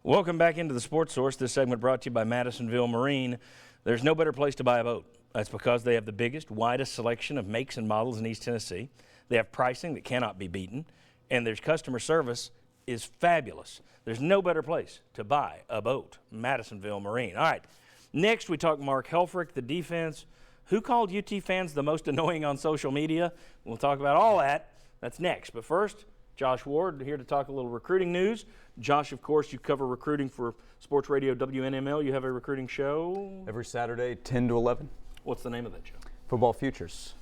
Welcome back into the Sports Source. This segment brought to you by Madisonville Marine. There's no better place to buy a boat. That's because they have the biggest, widest selection of makes and models in East Tennessee. They have pricing that cannot be beaten, and their customer service is fabulous. There's no better place to buy a boat. Madisonville Marine. All right, next we talk Mark Helfrich, the defense. Who called UT fans the most annoying on social media? We'll talk about all that. That's next. But first, Josh Ward here to talk a little recruiting news. Josh, of course, you cover recruiting for Sports Radio WNML. You have a recruiting show every Saturday, 10 to 11. What's the name of that show? Football Futures.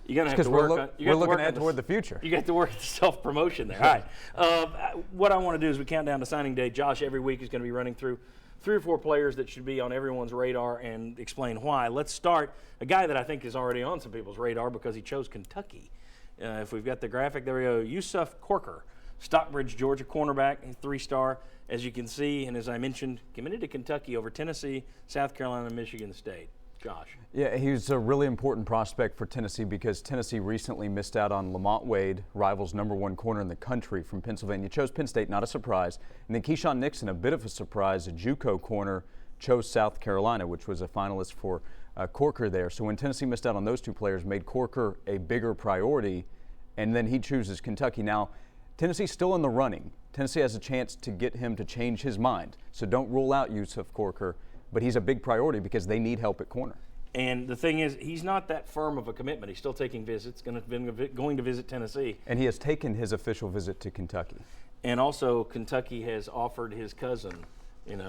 You're gonna have to work on. We're looking ahead toward the future. You got to work at the self-promotion there. All right. What I want to do is we count down to signing day. Josh every week is going to be running through 3 or 4 players that should be on everyone's radar and explain why. Let's start a guy that I think is already on some people's radar because he chose Kentucky. If we've got the graphic, there we go. Yusuf Corker, Stockbridge, Georgia cornerback, 3-star. As you can see, and as I mentioned, committed to Kentucky over Tennessee, South Carolina, and Michigan State. Josh. Yeah, he was a really important prospect for Tennessee because Tennessee recently missed out on Lamont Wade, rivals #1 corner in the country from Pennsylvania. Chose Penn State, not a surprise. And then Keyshawn Nixon, a bit of a surprise, a JUCO corner, chose South Carolina, which was a finalist for Corker there. So when Tennessee missed out on those 2 players, made Corker a bigger priority, and then he chooses Kentucky. Now, Tennessee's still in the running. Tennessee has a chance to get him to change his mind. So don't rule out Yusuf Corker, but he's a big priority because they need help at corner. And the thing is, he's not that firm of a commitment. He's still taking visits, going to visit Tennessee. And he has taken his official visit to Kentucky. And also, Kentucky has offered his cousin,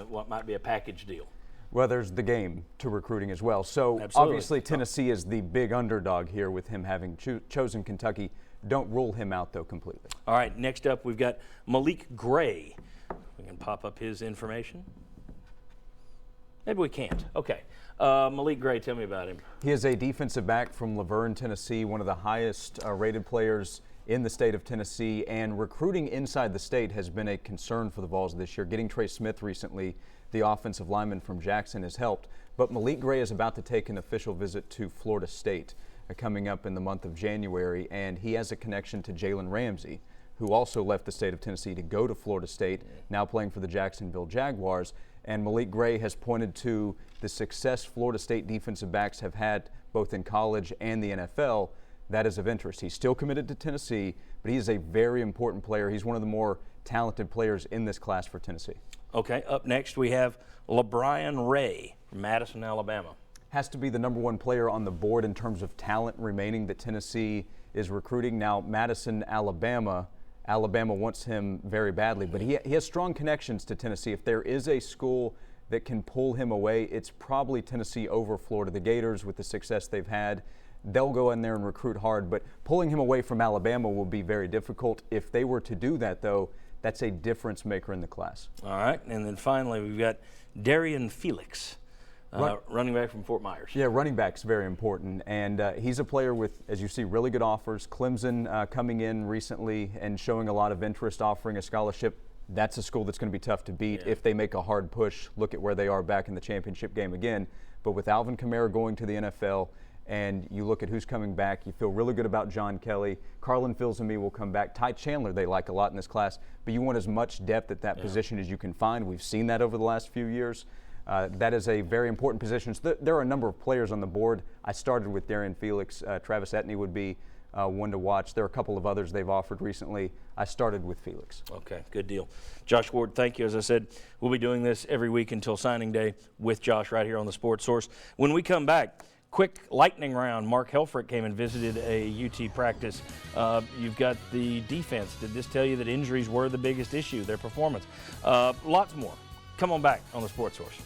what might be a package deal. Well, there's the game to recruiting as well. So Absolutely. Obviously Tennessee is the big underdog here with him having chosen Kentucky. Don't rule him out, though, completely. All right, next up we've got Malik Gray. We can pop up his information. Maybe we can't. Okay. Malik Gray, tell me about him. He is a defensive back from Laverne, Tennessee, one of the highest rated players in the state of Tennessee, and recruiting inside the state has been a concern for the Vols this year. Getting Trey Smith recently, the offensive lineman from Jackson, has helped. But Malik Gray is about to take an official visit to Florida State coming up in the month of January, and he has a connection to Jalen Ramsey, who also left the state of Tennessee to go to Florida State, now playing for the Jacksonville Jaguars. And Malik Gray has pointed to the success Florida State defensive backs have had both in college and the NFL. That is of interest. He's still committed to Tennessee, but he is a very important player. He's one of the more talented players in this class for Tennessee. Okay, up next we have LeBrian Ray from Madison, Alabama. Has to be the #1 player on the board in terms of talent remaining that Tennessee is recruiting. Now, Madison, Alabama wants him very badly, but he has strong connections to Tennessee. If there is a school that can pull him away, it's probably Tennessee over Florida. The Gators, with the success they've had, they'll go in there and recruit hard, but pulling him away from Alabama will be very difficult. If they were to do that, though, that's a difference maker in the class. All right, and then finally we've got Darian Felix. Running back from Fort Myers. Yeah, running back's very important, and he's a player with, as you see, really good offers. Clemson coming in recently and showing a lot of interest, offering a scholarship. That's a school that's going to be tough to beat if they make a hard push. Look at where they are back in the championship game again. But with Alvin Kamara going to the NFL, and you look at who's coming back, you feel really good about John Kelly. Carlin Fields and me will come back. Ty Chandler they like a lot in this class, but you want as much depth at that position as you can find. We've seen that over the last few years. That is a very important position. So there are a number of players on the board. I started with Darian Felix. Travis Etienne would be one to watch. There are a couple of others they've offered recently. I started with Felix. Okay, good deal. Josh Ward, thank you. As I said, we'll be doing this every week until signing day with Josh right here on the Sports Source. When we come back, quick lightning round. Mark Helfrich came and visited a UT practice. You've got the defense. Did this tell you that injuries were the biggest issue, their performance? Lots more. Come on back on the Sports Source.